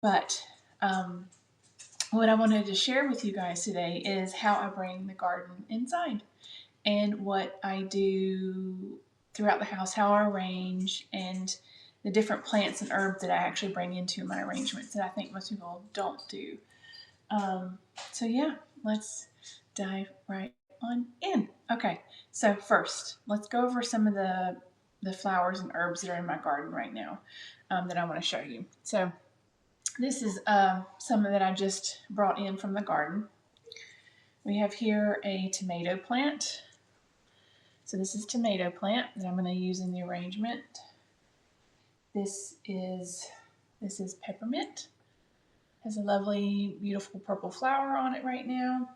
But what I wanted to share with you guys today is how I bring the garden inside and what I do throughout the house, how I arrange, and the different plants and herbs that I actually bring into my arrangements that I think most people don't do. Um, so yeah, let's dive right on in. Okay, so first, let's go over some of the flowers and herbs that are in my garden right now that I want to show you. So this is some that I just brought in from the garden. We have here a tomato plant. So this is tomato plant that I'm going to use in the arrangement. This is peppermint. Has a lovely, beautiful purple flower on it right now.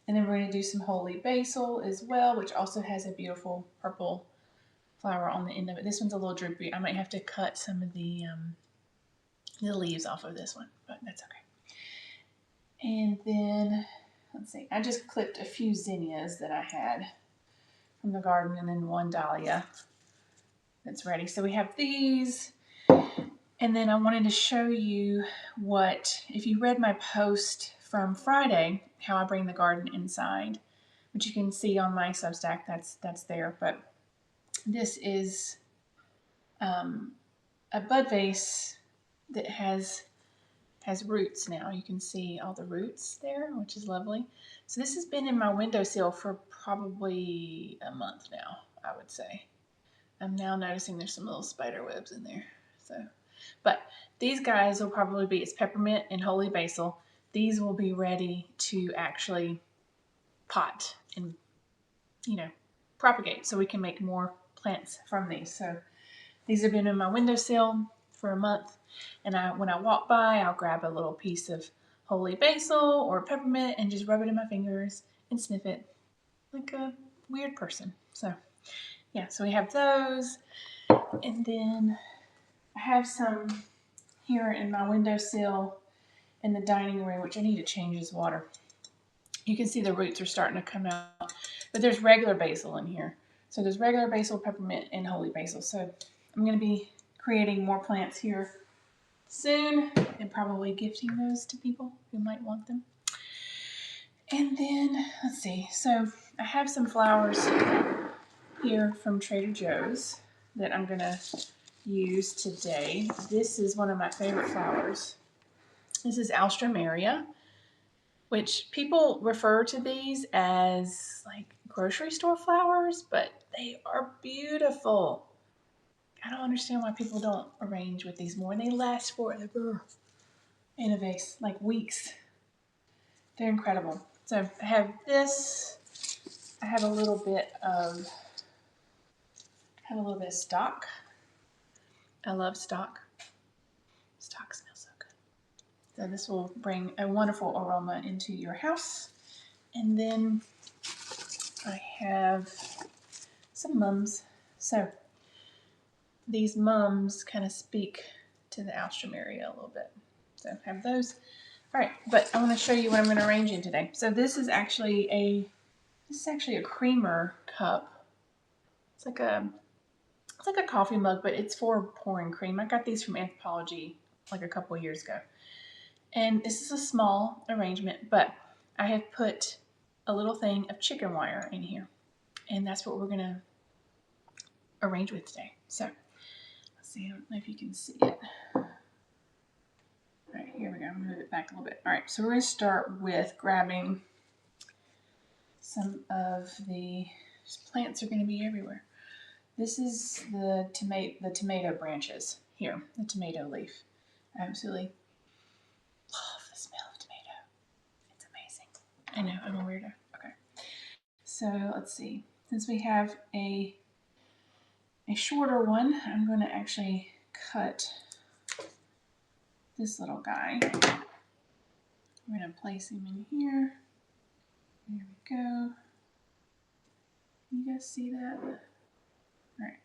And then we're going to do some holy basil as well, which also has a beautiful purple flower on the end of it. This one's a little droopy. I might have to cut some of the leaves off of this one, but that's okay. And then, let's see, I just clipped a few zinnias that I had from the garden and then one dahlia that's ready. So we have these. And then I wanted to show you what, if you read my post from Friday, how I bring the garden inside, which you can see on my Substack, that's there. But this is a bud vase that has roots now. You can see all the roots there, which is lovely. So this has been in my windowsill for probably a month now, I would say. I'm now noticing there's some little spider webs in there. So, but these guys will probably be, it's peppermint and holy basil. These will be ready to actually pot and, propagate so we can make more plants from these. So these have been in my windowsill for a month. And when I walk by, I'll grab a little piece of holy basil or peppermint and just rub it in my fingers and sniff it like a weird person. So yeah, so we have those. And then I have some here in my windowsill in the dining room, which I need to change this water. You can see the roots are starting to come out, but there's regular basil in here. So there's regular basil, peppermint, and holy basil. So I'm going to be creating more plants here soon and probably gifting those to people who might want them. And then, let's see. So I have some flowers here from Trader Joe's that I'm going to use today. This is one of my favorite flowers. This is Alstroemeria, which people refer to these as like grocery store flowers, but they are beautiful. I don't understand why people don't arrange with these more. And they last forever in a vase, like weeks. They're incredible. So I have this. I have a little bit of stock. I love stock. Stock smells so good. So this will bring a wonderful aroma into your house. And then I have some mums. So these mums kind of speak to the Alstroemeria a little bit. So I have those. All right, but I want to show you what I'm going to arrange in today. So this is actually a creamer cup. It's like a coffee mug, but it's for pouring cream. I got these from Anthropologie like a couple years ago. And this is a small arrangement, but I have put a little thing of chicken wire in here. And that's what we're going to arrange with today. So let's see, I don't know if you can see it. All right, here we go. I'm going to move it back a little bit. All right, so we're going to start with grabbing some of the plants are going to be everywhere. This is the tomato branches here, the tomato leaf. I absolutely love the smell of tomato. It's amazing. I know, I'm a weirdo. Okay. So let's see. Since we have a shorter one, I'm going to actually cut this little guy. We're going to place him in here. There we go. You guys see that? All right.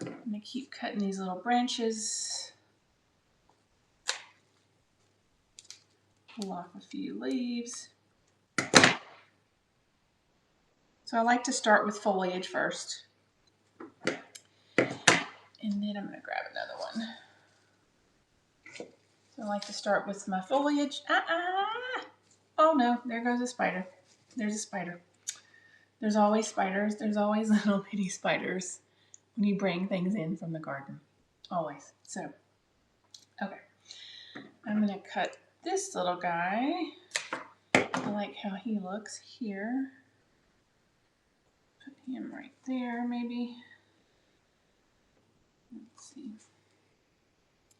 I'm going to keep cutting these little branches. Pull off a few leaves. So I like to start with foliage first. And then I'm going to grab another one. So I like to start with my foliage. Oh no, there goes a spider. There's a spider. There's always spiders. There's always little bitty spiders when you bring things in from the garden. Always. So, okay. I'm going to cut this little guy. I like how he looks here. Put him right there, maybe. Let's see.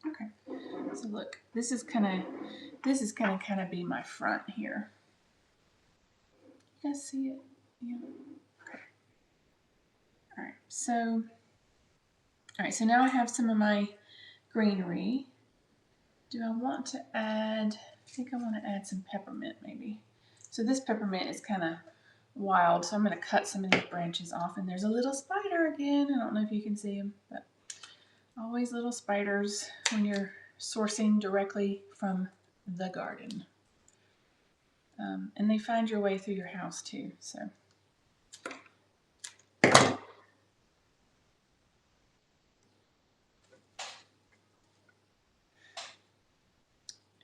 Okay. So look, this is gonna kind of be my front here. You guys see it? Yeah. Okay. All right. So now I have some of my greenery. Do I want to add? I think I want to add some peppermint, maybe. So this peppermint is kind of wild, so I'm going to cut some of these branches off. And there's a little spider again. I don't know if you can see him, but always little spiders when you're sourcing directly from the garden. And they find your way through your house too. So.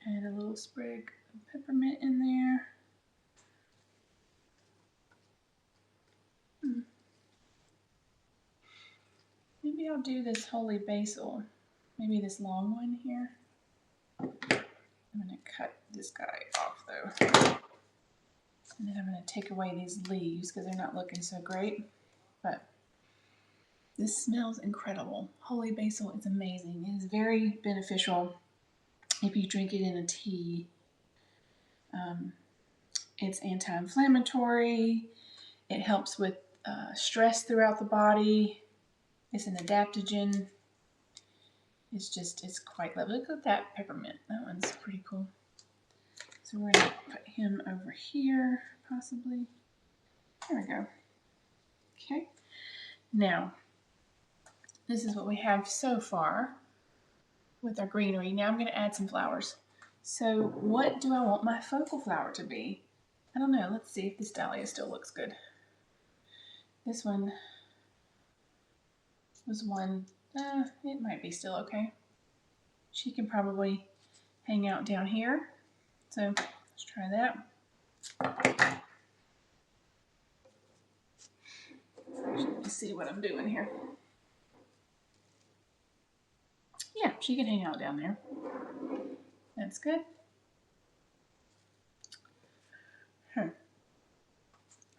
Add a little sprig of peppermint in there. Maybe I'll do this holy basil. Maybe this long one here. I'm going to cut this guy off though. And then I'm going to take away these leaves because they're not looking so great. But this smells incredible. Holy basil is amazing. It is very beneficial if you drink it in a tea. It's anti-inflammatory. It helps with stress throughout the body. It's an adaptogen. It's quite lovely. Look at that peppermint. That one's pretty cool. So we're going to put him over here, possibly. There we go. Okay. Now, this is what we have so far with our greenery. Now I'm going to add some flowers. So what do I want my focal flower to be? I don't know. Let's see if this dahlia still looks good. This one was one, it might be still okay. She can probably hang out down here. So let's try that. Let's see what I'm doing here. Yeah, she can hang out down there. That's good.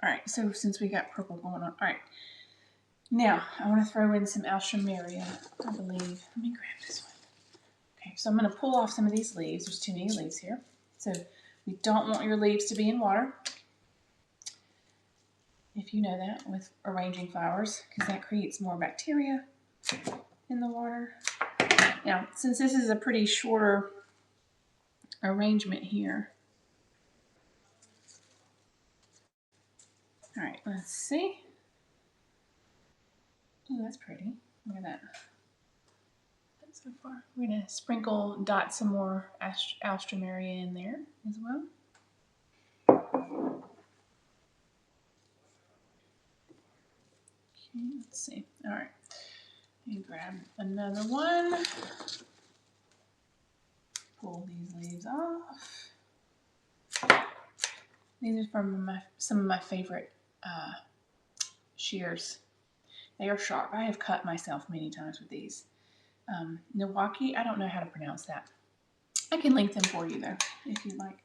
All right, so since we got purple going on, all right. Now, I want to throw in some alstroemeria, I believe. Let me grab this one. Okay, so I'm going to pull off some of these leaves. There's too many leaves here. So we don't want your leaves to be in water, if you know that, with arranging flowers, because that creates more bacteria in the water. Now, since this is a pretty shorter arrangement here, all right, let's see. Oh, that's pretty. Look at that. So far, we're going to dot some more alstroemeria in there as well. Okay, let's see. All right, let me grab another one. Pull these leaves off. These are from some of my favorite shears. They are sharp. I have cut myself many times with these. Milwaukee, I don't know how to pronounce that. I can link them for you though, if you'd like.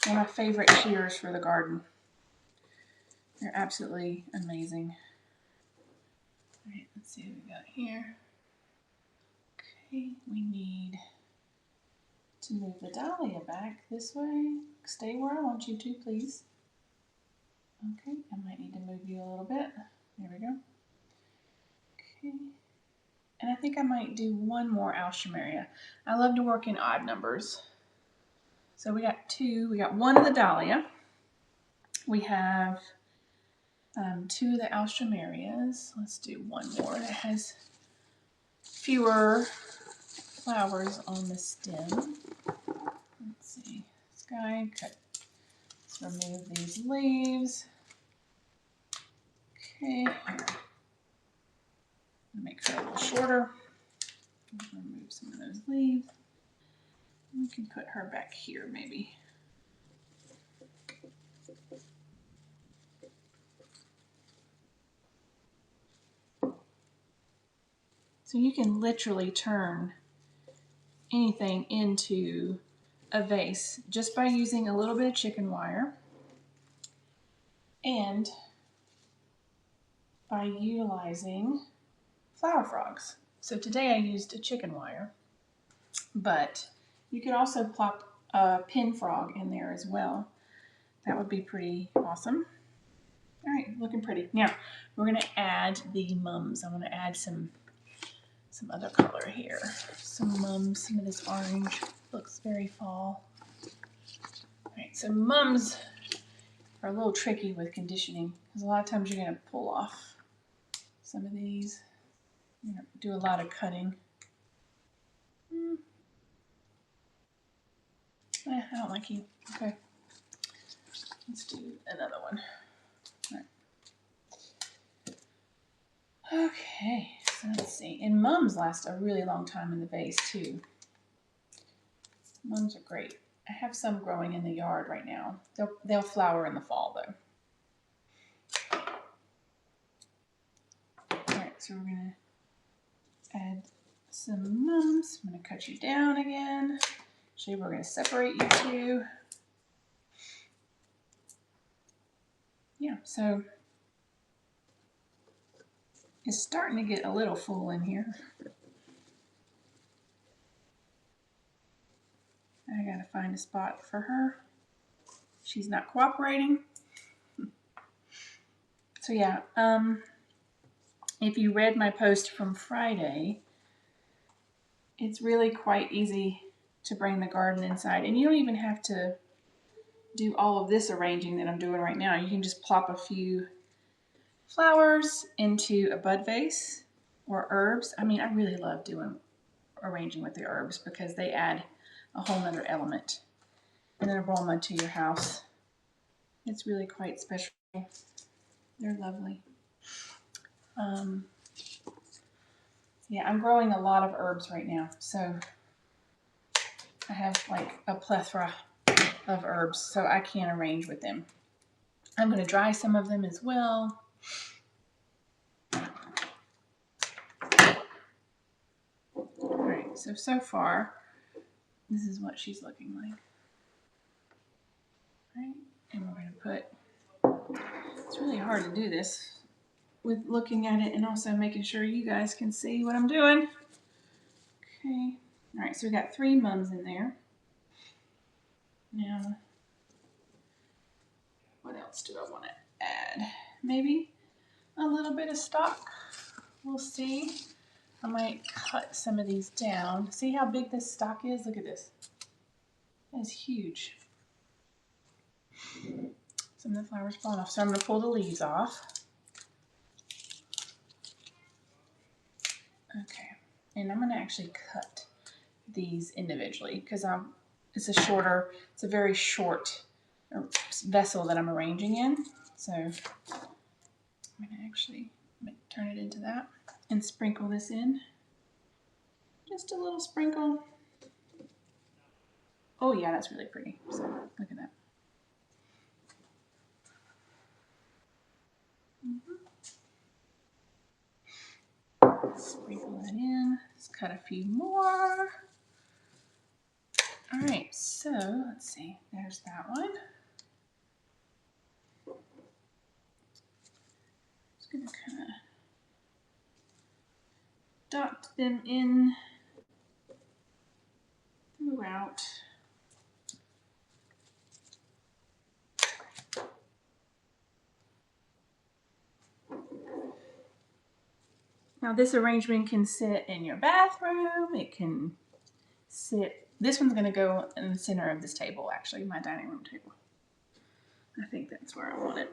They're my favorite shears for the garden. They're absolutely amazing. All right, let's see what we got here. Okay, we need to move the dahlia back this way. Stay where I want you to, please. Okay, I might need to move you a little bit. There we go. Okay. And I think I might do one more alstroemeria. I love to work in odd numbers. So we got two. We got one of the dahlia. We have two of the alstroemerias. Let's do one more that has fewer flowers on the stem. Let's see. This guy, cut. Let's remove these leaves. Okay. Make her a little shorter. Remove some of those leaves. We can put her back here maybe. So you can literally turn anything into a vase just by using a little bit of chicken wire and by utilizing flower frogs. So today I used a chicken wire, but you could also plop a pin frog in there as well. That would be pretty awesome. All right, looking pretty. Now we're gonna add the mums. I'm gonna add some other color here. Some mums, some of this orange. Looks very fall. All right, so mums are a little tricky with conditioning because a lot of times you're gonna pull off some of these. You're gonna do a lot of cutting. I don't like you. Okay. Let's do another one. All right. Okay, so let's see. And mums last a really long time in the vase too. Mums are great. I have some growing in the yard right now. They'll flower in the fall though. All right, so we're gonna add some mums. I'm gonna cut you down again. Actually, we're gonna separate you two. Yeah, so it's starting to get a little full in here. I gotta find a spot for her. She's not cooperating. So yeah, if you read my post from Friday, it's really quite easy to bring the garden inside. And you don't even have to do all of this arranging that I'm doing right now. You can just plop a few flowers into a bud vase or herbs. I mean, I really love arranging with the herbs because they add a whole nother element and an aroma to your house. It's really quite special. They're lovely. Yeah, I'm growing a lot of herbs right now, so I have like a plethora of herbs, so I can arrange with them. I'm going to dry some of them as well. All right, so far, this is what she's looking like. All right, and we're going to put, it's really hard to do this with looking at it and also making sure you guys can see what I'm doing. Okay, all right, so we got 3 mums in there. Now, what else do I want to add? Maybe a little bit of stock. We'll see. I might cut some of these down. See how big this stock is? Look at this. That is huge. Some of the flowers falling off. So I'm going to pull the leaves off. Okay. And I'm going to actually cut these individually because it's a very short vessel that I'm arranging in. So I'm going to actually turn it into that and sprinkle this in. Just a little sprinkle. Oh yeah, that's really pretty. So look at that. Sprinkle that in. Let's cut a few more. All right, so let's see. There's that one. Just gonna kind of dot them in throughout. Now this arrangement can sit in your bathroom. It can sit, this one's gonna go in the center of this table, actually, my dining room table. I think that's where I want it.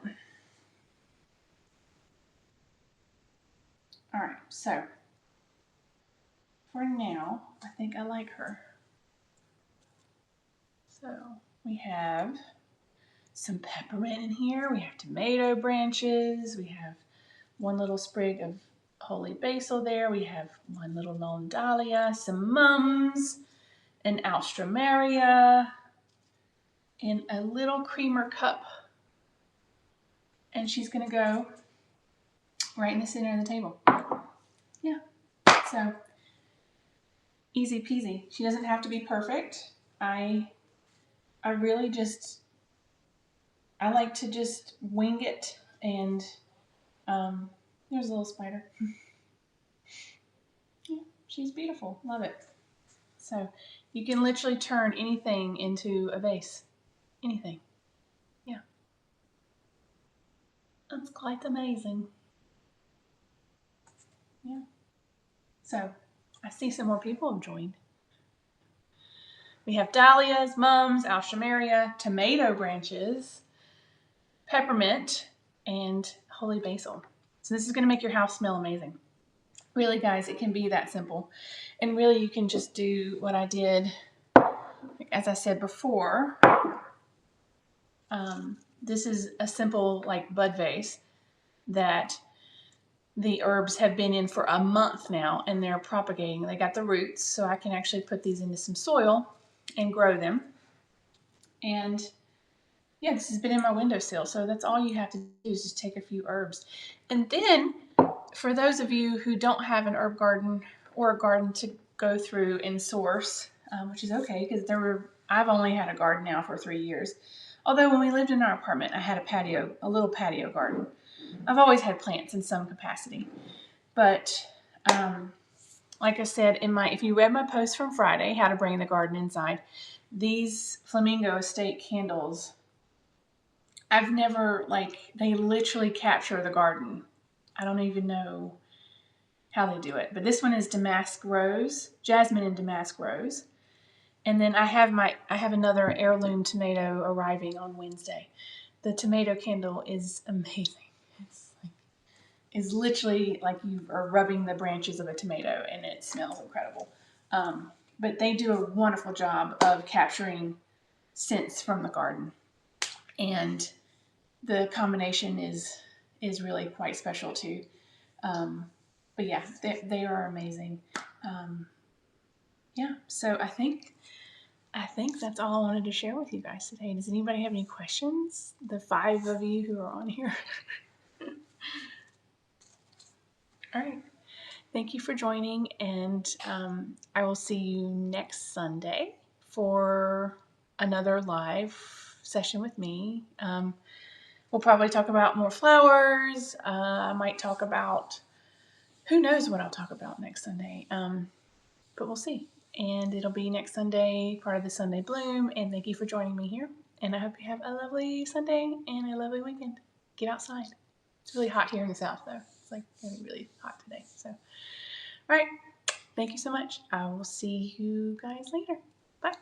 All right, so for now, I think I like her. So we have some peppermint in here. We have tomato branches. We have one little sprig of holy basil there. We have one little lone dahlia, some mums, an Alstroemeria, and a little creamer cup. And she's going to go right in the center of the table. Yeah. So easy peasy. She doesn't have to be perfect. I really just, I like to just wing it, and there's a little spider. Yeah, she's beautiful. Love it. So you can literally turn anything into a vase. Anything. Yeah. That's quite amazing. Yeah. So I see some more people have joined. We have dahlias, mums, alstroemeria, tomato branches, peppermint, and holy basil. So this is going to make your house smell amazing. Really, guys, it can be that simple. And really, you can just do what I did, as I said before. This is a simple, like, bud vase that the herbs have been in for a month now, and they're propagating. They got the roots, so I can actually put these into some soil and grow them. And yeah, this has been in my windowsill, so that's all you have to do is just take a few herbs. And then, for those of you who don't have an herb garden or a garden to go through and source, which is okay, because I've only had a garden now for 3 years. Although when we lived in our apartment, I had a little patio garden. I've always had plants in some capacity. But like I said, if you read my post from Friday, how to bring the garden inside, these Flamingo Estate candles, I've never, they literally capture the garden. I don't even know how they do it. But this one is damask rose, jasmine and damask rose. And then I have another heirloom tomato arriving on Wednesday. The tomato candle is amazing. It's literally like you are rubbing the branches of a tomato, and it smells incredible. But they do a wonderful job of capturing scents from the garden, and the combination is really quite special too. But yeah, they are amazing. Yeah, so I think that's all I wanted to share with you guys today. Does anybody have any questions? The 5 of you who are on here. All right. Thank you for joining, and I will see you next Sunday for another live session with me. We'll probably talk about more flowers. I might talk about, who knows what I'll talk about next Sunday, but we'll see. And it'll be next Sunday, part of the Sunday Bloom, and thank you for joining me here. And I hope you have a lovely Sunday and a lovely weekend. Get outside. It's really hot here in the South, though. It's like really, really hot today. So, all right. Thank you so much. I will see you guys later. Bye.